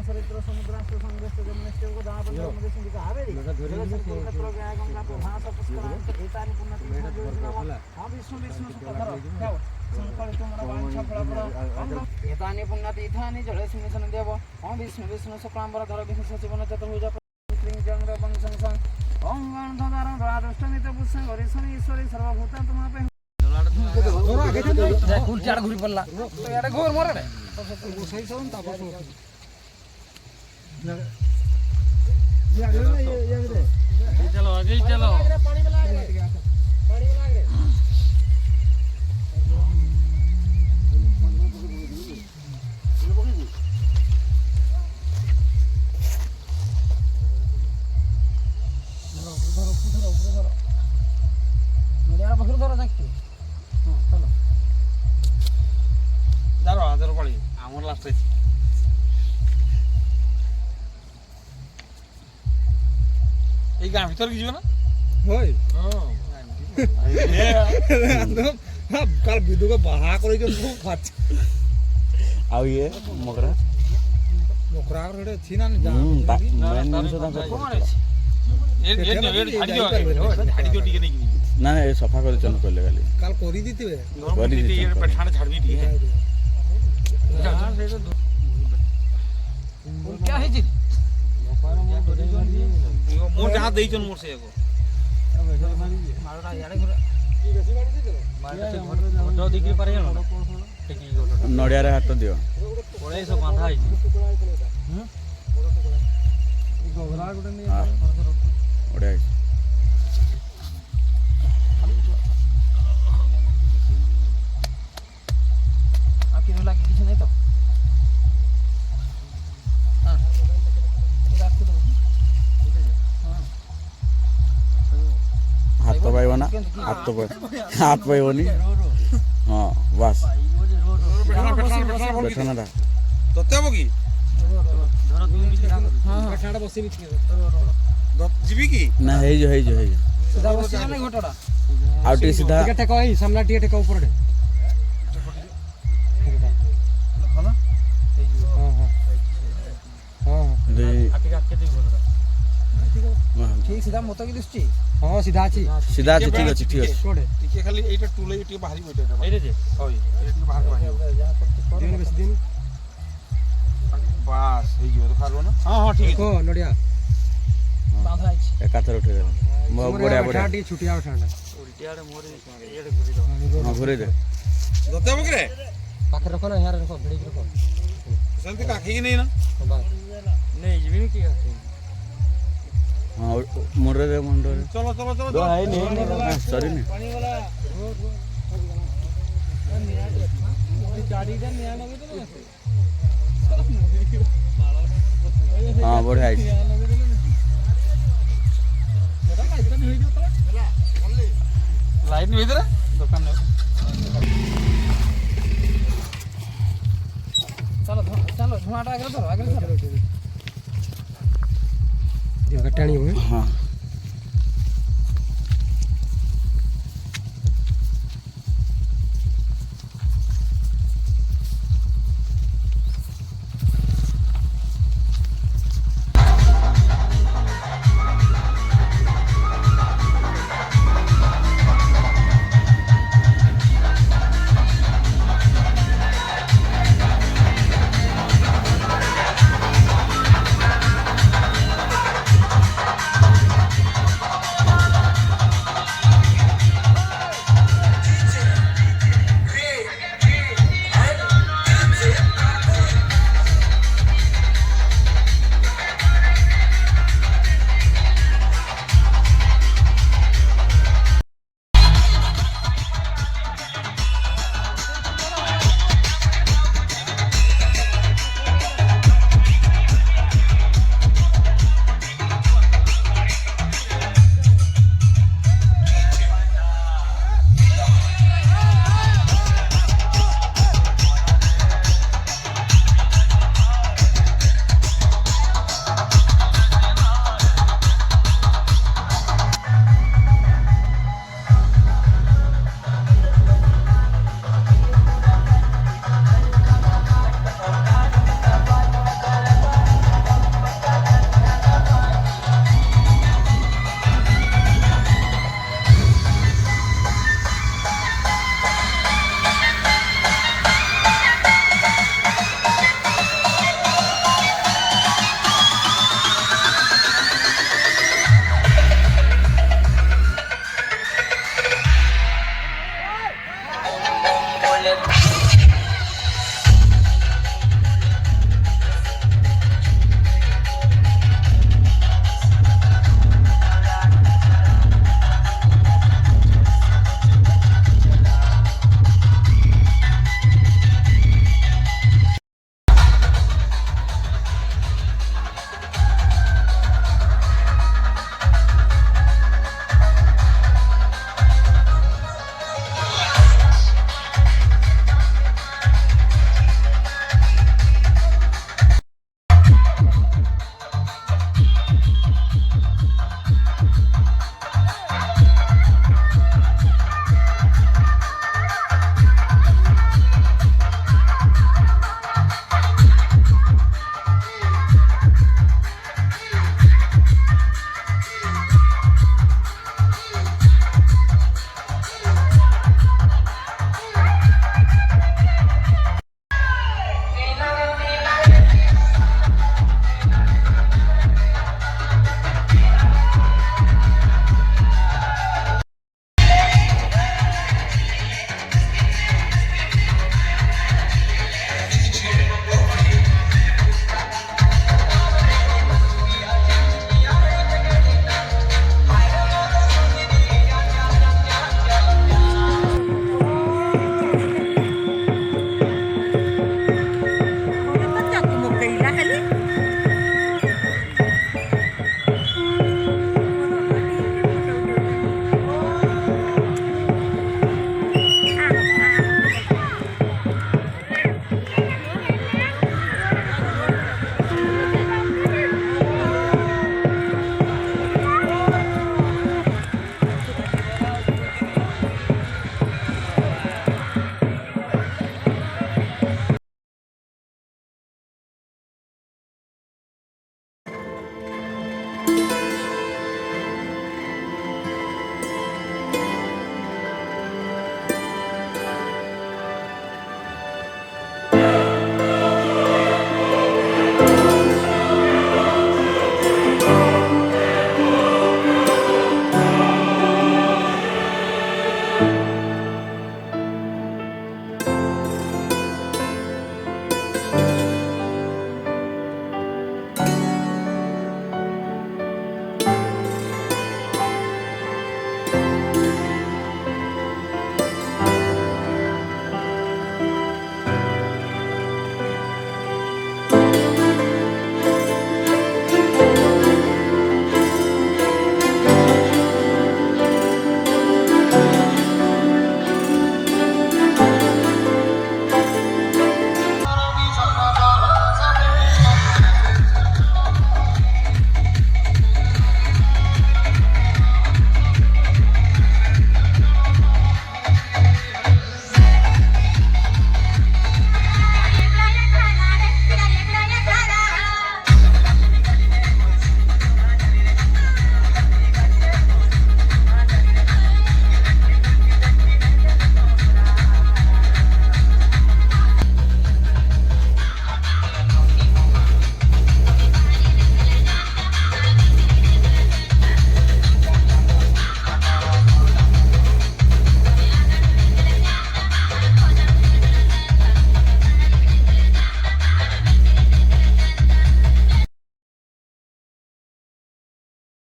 सरित्र समुद्रास्त संगस्त जमुनेश्वर को दान पंद्रह मध्य सिंह का हावेरी जलसंकुल क्षेत्र गया गंगा प्रभास पुष्करांत एतानि पुण्यतीर्थानि योजना हम विष्णु विष्णु सुखधर क्या संकल्प मन वांछा फलप्रद एतानि पुण्यतीर्थानि जलस्मिन् सन्देव हम विष्णु विष्णु शुक्लांबर धर विष्णु सचिवन चतुर्भुज श्री जंग्र वंशं सं ओम गणधरं द्वादष्टमित पुष्यं गरीशनि ईश्वरी सर्वभूतं तुमापे कुल चार घुरी पड़ला तो यार घोर मरे रे सही सवन तापस चलो आगे चलो पानी में लाग रे এই গাঁ ভিতর কি যাবে না হয় কাল বিদুকে বাহা করে খুব খাচ্ছে আর ইয়ে মকরা মকরা রে ছিনা না মেন জিনিস দাম কমারে না না সফা করে চল করলে গালি কাল করি দিতে করি দিতে এর পেছাড়ে ঝাড়বি ঠিক है क्या है जी मोर जहां देइछन मोर से एगो मारडा याडे घुरा की बेसी गाड़ी दिलो मारडा घोटो दिखि पारे न टेकी घोटो नडिया रे हाथ दियो कोड़े सब बांधा है हम गोगरा गुटे ने ओडे आकी नो लागी किछ नहीं तो हाथ तो पाइब ना हाथ पाइब नहीं हाँ बस बैठना था तो की जीवी की ना है जो सीधा बसी ना घोटड़ा आउट सीधा टिके टेको ही सामना टिके टेको ऊपर दे हां हां दे आके आके दे घोटड़ा ठीक सीधा मत की दृष्टि हां सीधा अछि ठीक अछि छोड़े टिके खाली एटा टूले टिके बाहरी बैठे एरे जे होय एटा टिके बाहर बाहर दिन बेसी दिन बस हे जो तो खालो ना हां ठीक है ओ नडिया बांधा अछि एकातर उठे बड़िया बड़िया टी छुटिया उठांडा उल्टियाड़े मोरे एड़े घुरी दो हां घुरी दे दते बकरे पाखे रखो ना यार रखो भिड़ी रखो संते काखे की नहीं ना नहीं जीवी नहीं की काखे हां मोरे रे मंडो चलो चलो चलो दो है नहीं सॉरी नहीं पानी वाला गाड़ी का निया लगे तो हां बढ़िया है लाइट नहीं इधर दुकान में चलो चलो धुआंटा आगे धरो देखो टाणी हुए हां